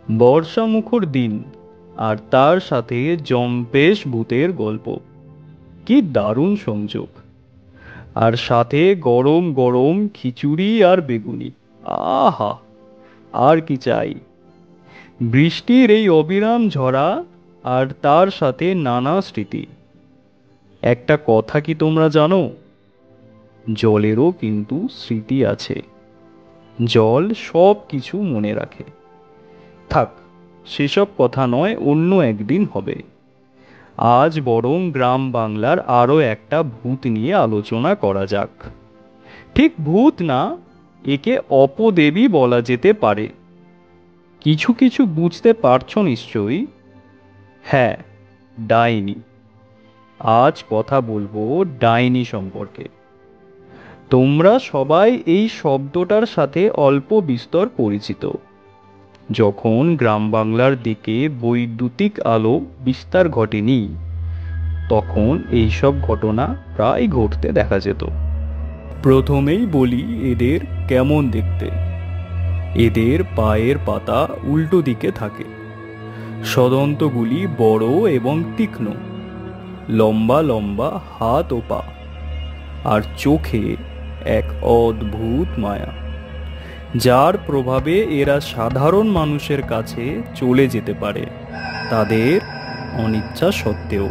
বর্ষা মুখর দিন, আর তার সাথে জম্পেশ ভূতের গল্প। কি দারুণ সংযোগ! আর সাথে গরম গরম খিচুড়ি আর বেগুনি। আহা, আর কি চাই! বৃষ্টির এই অবিরাম ঝরা, আর তার সাথে নানা স্মৃতি। একটা কথা কি তোমরা জানো? জলেরও কিন্তু স্মৃতি আছে। জল সব কিছু মনে রাখে। থাক, সেসব কথা নয়, অন্য একদিন হবে। আজ বরং গ্রাম বাংলার আরও একটা ভূত নিয়ে আলোচনা করা যাক। ঠিক ভূত না, একে অপদেবী বলা যেতে পারে। কিছু কিছু বুঝতে পারছো নিশ্চয়ই। হ্যাঁ, ডাইনি। আজ কথা বলবো ডাইনি সম্পর্কে। তোমরা সবাই এই শব্দটার সাথে অল্প বিস্তর পরিচিত। যখন গ্রাম বাংলার দিকে বৈদ্যুতিক আলো বিস্তার ঘটেনি, তখন এইসব ঘটনা প্রায় ঘটতে দেখা যেত। প্রথমেই বলি এদের কেমন দেখতে। এদের পায়ের পাতা উল্টো দিকে থাকে। সদন্তগুলি বড় এবং তীক্ষ্ণ। লম্বা লম্বা হাত ও পা। আর চোখে এক অদ্ভুত মায়া, যার প্রভাবে এরা সাধারণ মানুষের কাছে চলে যেতে পারে, তাদের অনিচ্ছা সত্ত্বেও।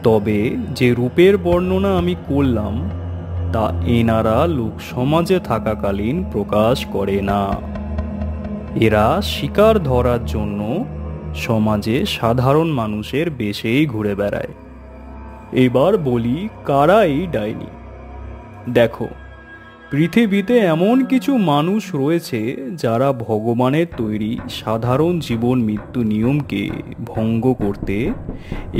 তবে যে রূপের বর্ণনা আমি করলাম, তা এনারা লোক সমাজে থাকাকালীন প্রকাশ করে না। এরা শিকার ধরার জন্য সমাজে সাধারণ মানুষের বেশেই ঘুরে বেড়ায়। এবার বলি কারা এই ডাইনি। দেখো, পৃথিবীতে এমন কিছু মানুষ রয়েছে যারা ভগবানের তৈরি সাধারণ জীবন মৃত্যু নিয়মকে ভঙ্গ করতে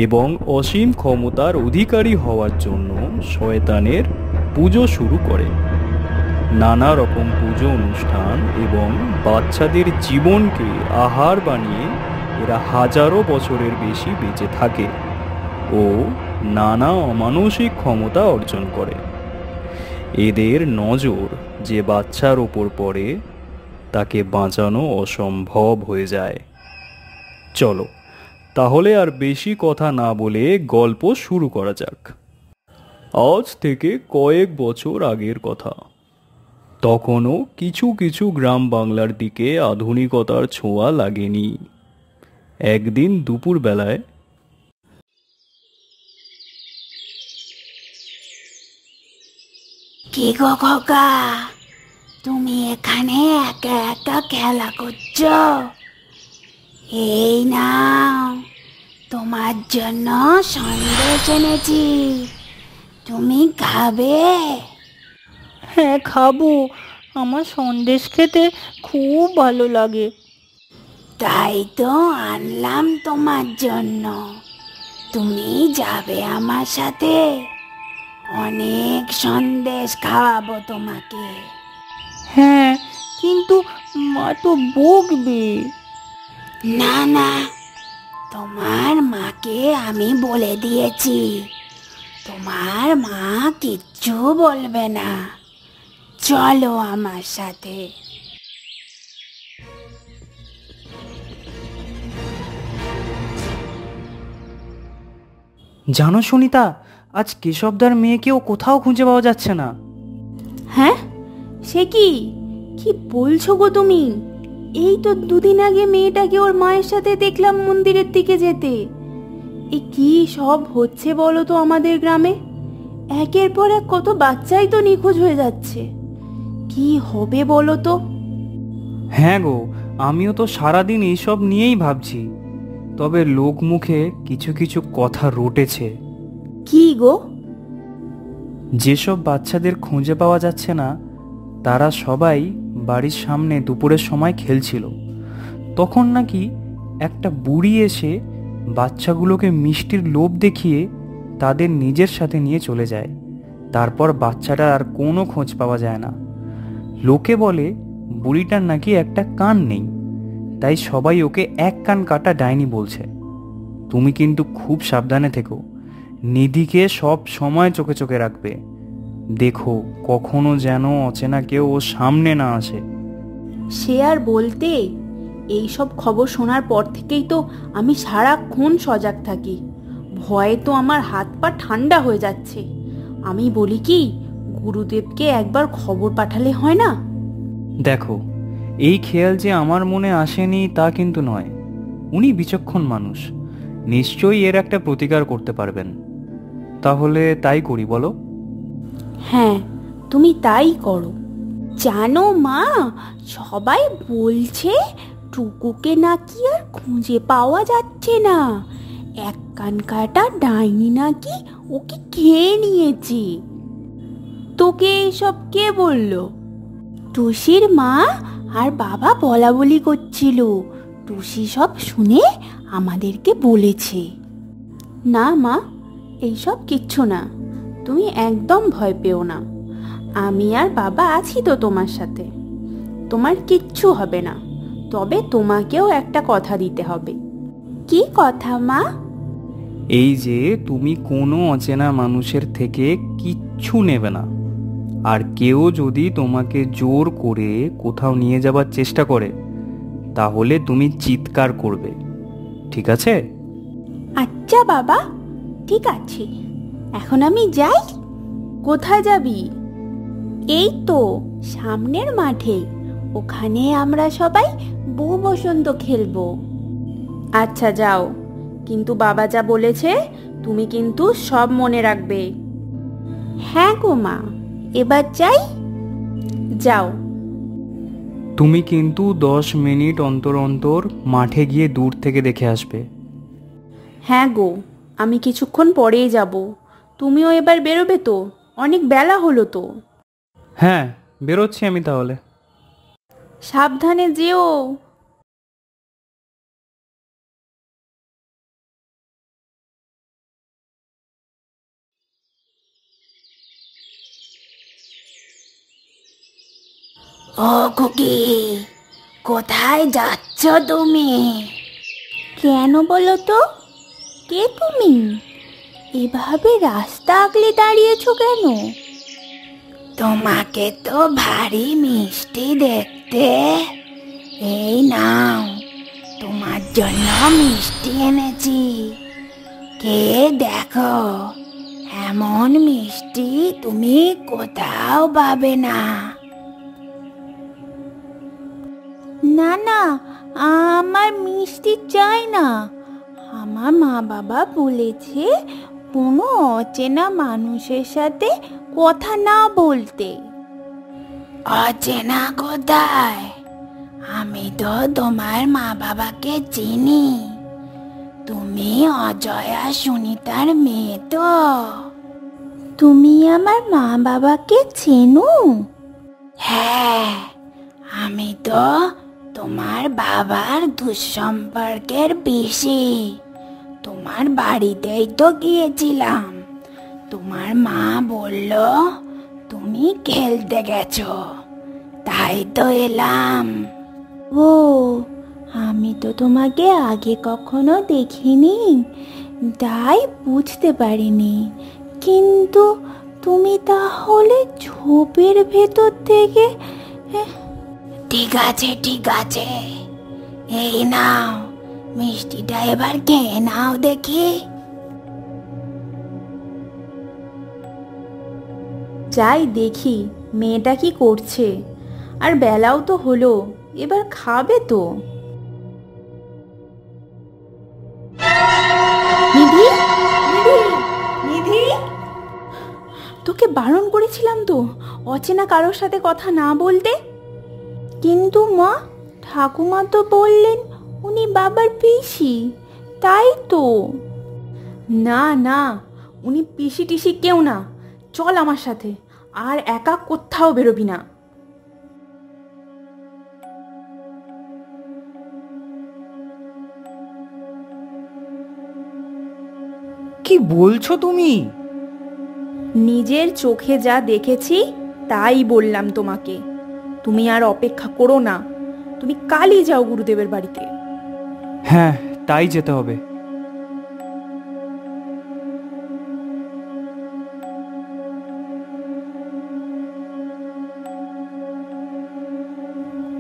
এবং অসীম ক্ষমতার অধিকারী হওয়ার জন্য শয়তানের পুজো শুরু করে। নানা রকম পুজো অনুষ্ঠান এবং বাচ্চাদের জীবনকে আহার বানিয়ে এরা হাজারো বছরের বেশি বেঁচে থাকে ও নানা অমানসিক ক্ষমতা অর্জন করে। এদের নজর যে বাচ্চার ওপর পড়ে, তাকে বাঁচানো অসম্ভব হয়ে যায়। চলো তাহলে আর বেশি কথা না বলে গল্প শুরু করা যাক। আজ থেকে কয়েক বছর আগের কথা। তখনও কিছু কিছু গ্রাম বাংলার দিকে আধুনিকতার ছোঁয়া লাগেনি। একদিন দুপুরবেলায় কি গো খোকা, তুমি এখানে একা একা খেলা করছো? এই নাও, তোমার জন্য সন্দেশ এনেছি, তুমি খাবে? হ্যাঁ, খাবো। আমার সন্দেশ খেতে খুব ভালো লাগে। তাই তো আনলাম তোমার জন্য। তুমি যাবে আমার সাথে? অনেক সন্দেশ খাওয়াবো তোমাকে। হ্যাঁ, কিন্তু মা তো বকবে। না না, তোমার মাকে আমি বলে দিয়েছি, তোমার মা কিচ্ছু বলবে না। চলো আমার সাথে। জানো সুনিতা, আজ কেশবদার মেয়েকেও কোথাও খুঁজে পাওয়া যাচ্ছে না। হ্যাঁ, সে কি কি বলছো গো তুমি? এই তো দুদিন আগে মেয়েটাকে ওর মায়ের সাথে দেখলাম মন্দিরের দিকে যেতে। এ কি সব হচ্ছে বলো তো আমাদের গ্রামে? একের পর এক কত বাচ্চাই তো নিখোঁজ হয়ে যাচ্ছে। কি হবে বলো তো? হ্যাঁ গো, আমিও তো সারাদিন এইসব নিয়েই ভাবছি। তবে লোক মুখে কিছু কিছু কথা রটেছে। কি গো? যেসব বাচ্চাদের খুঁজে পাওয়া যাচ্ছে না, তারা সবাই বাড়ির সামনে দুপুরের সময় খেলছিল। তখন নাকি একটা বুড়ি এসে বাচ্চাগুলোকে মিষ্টির লোভ দেখিয়ে তাদের নিজের সাথে নিয়ে চলে যায়। তারপর বাচ্চাটার আর কোনো খোঁজ পাওয়া যায় না। লোকে বলে বুড়িটার নাকি একটা কান নেই, তাই সবাই ওকে এক কান কাটা ডাইনি বলছে। তুমি কিন্তু খুব সাবধানে থেকো। নিধিকে সব সময় চোখে চোখে রাখবে। দেখো কখনো যেন অচেনা কেউ ওর সামনে না আসে। সে আর বলতে, এই সব খবর শোনার পর থেকেই তো আমি সারাক্ষণ সজাগ থাকি। ভয়ে তো আমার হাত পা ঠান্ডা হয়ে যাচ্ছে। আমি বলি কি, গুরুদেবকে একবার খবর পাঠালে হয় না? দেখো, এই খেয়াল যে আমার মনে আসেনি তা কিন্তু নয়। উনি বিচক্ষণ মানুষ, নিশ্চয়ই এর একটা প্রতিকার করতে পারবেন। তাহলে তাই করি, বলো? হ্যাঁ, তুমি তাই করো। জানো মা, সবাই বলছে টুকুকে নাকি আর খুঁজে পাওয়া যাচ্ছে না। এক কান কাটা ডাইনি নাকি ওকে খেয়ে নিয়েছে। তোকে এসব কে বলল? টুসির মা আর বাবা বলা বলি করছিল। টুসি সব শুনে আমাদেরকে বলেছে। না মা, এইসব কিচ্ছু না, তুমি একদম ভয় পেও না। আমি আর বাবা আছি তো তোমার সাথে, তোমার কিচ্ছু হবে না। তবে তোমাকেও একটা কথা দিতে হবে। কি কথা মা? এই যে তুমি কোনো অচেনা মানুষের থেকে কিচ্ছু নেবে না, আর কেউ যদি তোমাকে জোর করে কোথাও নিয়ে যাবার চেষ্টা করে তাহলে তুমি চিৎকার করবে, ঠিক আছে? আচ্ছা বাবা, ঠিক আছে। এখন আমি যাই। কোথায় যাবি? এই তো সামনের মাঠে, ওখানে আমরা সবাই বউ বসন্ত খেলবো। আচ্ছা যাও, কিন্তু বাবা যা বলেছে তুমি কিন্তু সব মনে রাখবে। হ্যাঁ গো মা, এবার যাই। যাও। তুমি কিন্তু 10 মিনিট অন্তর অন্তর মাঠে গিয়ে দূর থেকে দেখে আসবে। হ্যাঁ গো, আমি কিছুক্ষণ পরেই যাব। তুমিও এবার বেরোবে তো? অনেক বেলা হলো তো। হ্যাঁ, বেরোচ্ছি আমি তাহলে। সাবধানে যেও। ও খুকি, কোথায় যাচ্ছ তুমি? কেন বলো তো? কে তুমি? এভাবে রাস্তা আগলে দাঁড়িয়েছো কেন? তোমাকে তো ভারী মিষ্টি দেখতে। এই নাও, তোমার জন্য মিষ্টি এনেছি। কে দেখো, এমন মিষ্টি তুমি কোথাও পাবে না। না না, আমার মিষ্টি চাই না। আমার মা বাবা বলেছে কোনো অচেনা মানুষের সাথে কথা না বলতে। অচেনা কোথায়? আমি তো তোমার মা বাবাকে চিনি। তুমি অজয়া সুনিতার মেয়ে তো। তুমি আমার মা বাবাকে চেনো? হ্যাঁ, আমি তো তোমার বাবার দুঃসম্পর্কের পিসি। তোমার বাড়িতেই তো গিয়েছিলাম। তোমার মা বলল তুমি খেলতে গেছো, তাই তো এলাম। ও, আমি তো তোমাকে আগে কখনো দেখিনি, তাই বুঝতে পারিনি। কিন্তু তুমি তাহলে ঝোপের ভেতর থেকে... ঠিক আছে ঠিক আছে, এই নাও মিষ্টিটা, এবার খেয়ে নাও দেখি। যাই দেখি মেয়েটা কি করছে। আর বেলাও তো হলো, এবার খাবে তো। নিধি, নিধি, নিধি, তোকে বারণ করেছিলাম তো অচেনা কারোর সাথে কথা না বলতে। কিন্তু মা, ঠাকুমা তো বললেন উনি বাবার পিসি। তাই তো। না না, উনি পিসি টিসি কেউ না। চল আমার সাথে, আর একা কোথাও বেরোবি না। কি বলছো তুমি? নিজের চোখে যা দেখেছি তাই বললাম তোমাকে। তুমি আর অপেক্ষা করো না, তুমি কালই যাও গুরুদেবের বাড়িতে। হ্যাঁ, তাই যেতে হবে।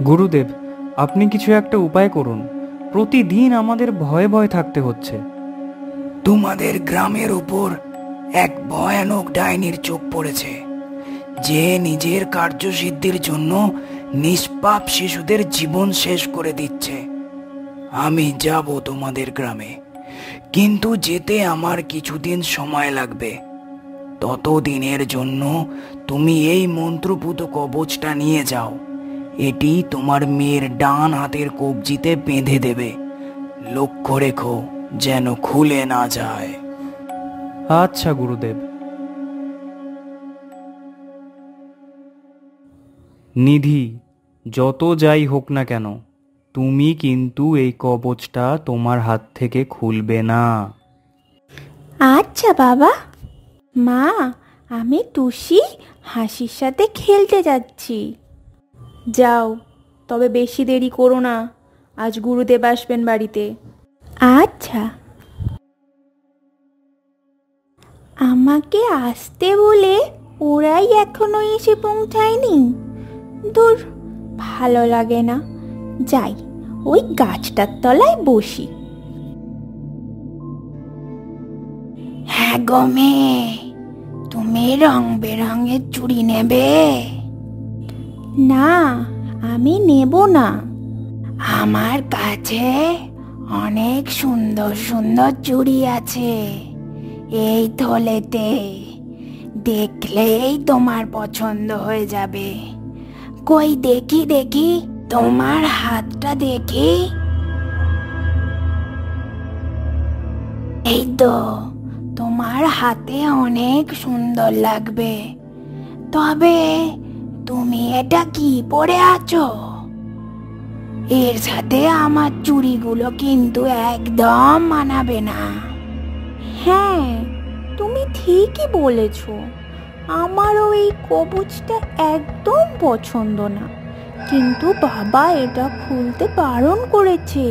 গুরুদেব, আপনি কিছু একটা উপায় করুন। প্রতিদিন আমাদের ভয়ে ভয়ে থাকতে হচ্ছে। তোমাদের গ্রামের উপর এক ভয়ানক ডাইনির চোখ পড়েছে, যে নিজের কার্যসিদ্ধির জন্য নিষ্পাপ শিশুদের জীবন শেষ করে দিচ্ছে। আমি যাব তোমাদের গ্রামে, কিন্তু যেতে আমার কিছুদিন সময় লাগবে। ততদিনের জন্য তুমি এই মন্ত্রপুত কবচটা নিয়ে যাও। এটি তোমার মেয়ের ডান হাতের কবজিতে বেঁধে দেবে। লক্ষ্য রেখো যেন খুলে না যায়। আচ্ছা গুরুদেব। নিধি, যত যাই হোক না কেন, তুমি কিন্তু এই কবচটা তোমার হাত থেকে খুলবে না। আচ্ছা বাবা। মা, আমি টুসি হাসির সাথে খেলতে যাচ্ছি। যাও, তবে বেশি দেরি করো না, আজ গুরুদেব আসবেন বাড়িতে। আচ্ছা। আমাকে আসতে বলে ওরাই এখনো এসে পৌঁছায়নি। দূর, ভালো লাগে না। যাই, ওই গাছটার তলায় বসি। হ্যাঁ গো মেয়ে, তুমি রং বেরঙের চুড়ি নেবে? না, আমি নেব না। আমার কাছে অনেক সুন্দর সুন্দর চুড়ি আছে এই থলেতে। দেখলেই তোমার পছন্দ হয়ে যাবে। কই দেখি দেখি, তোমার হাতটা দেখি। এই তো, তোমার হাতে অনেক সুন্দর লাগবে। তবে তুমি এটা কি পরে আছো? এর সাথে আমার চুড়িগুলো কিন্তু একদম মানাবে না। হ্যাঁ, তুমি ঠিকই বলেছ। আমারও এই কবচটা একদম পছন্দ না, কিন্তু বাবা এটা খুলতে বারণ করেছে।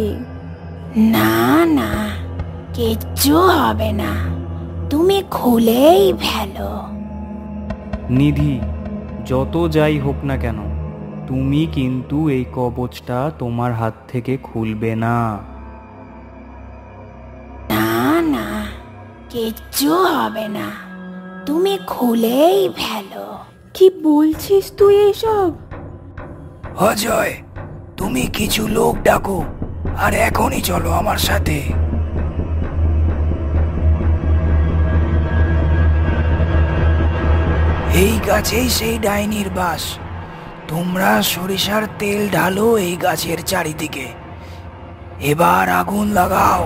না না, কিচ্ছু হবে না, তুমি খুলেই ফেলো। নিধি, যত যাই হোক না কেন, তুমি কিন্তু এই কবচটা তোমার হাত থেকে খুলবে না। না না, কিচ্ছু হবে না, তুমি খুলেই ফেলো। কি বলছিস তুই এসব? অজয়, তুমি কিছু লোক ডাকো আর এখনই চলো আমার সাথে। এই গাছেই সেই ডাইনির বাস। তোমরা সরিষার তেল ঢালো এই গাছের চারিদিকে। এবার আগুন লাগাও।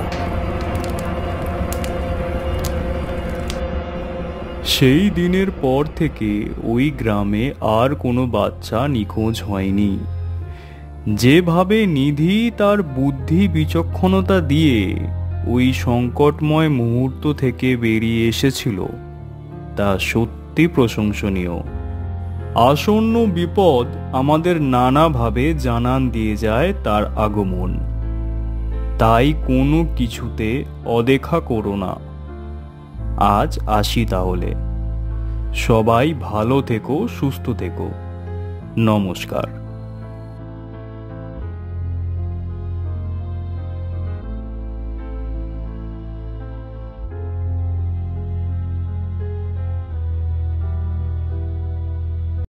সেই দিনের পর থেকে ওই গ্রামে আর কোনো বাচ্চা নিখোঁজ হয়নি। যেভাবে নিধি তার বুদ্ধি বিচক্ষণতা দিয়ে ওই সংকটময় মুহূর্ত থেকে বেরিয়ে এসেছিল, তা সত্যি প্রশংসনীয়। আসন্ন বিপদ আমাদের নানাভাবে জানান দিয়ে যায় তার আগমন। তাই কোনো কিছুতে অদেখা করো না। আজ আসি তাহলে। সবাই ভালো থেকো, সুস্থ থেকো। নমস্কার।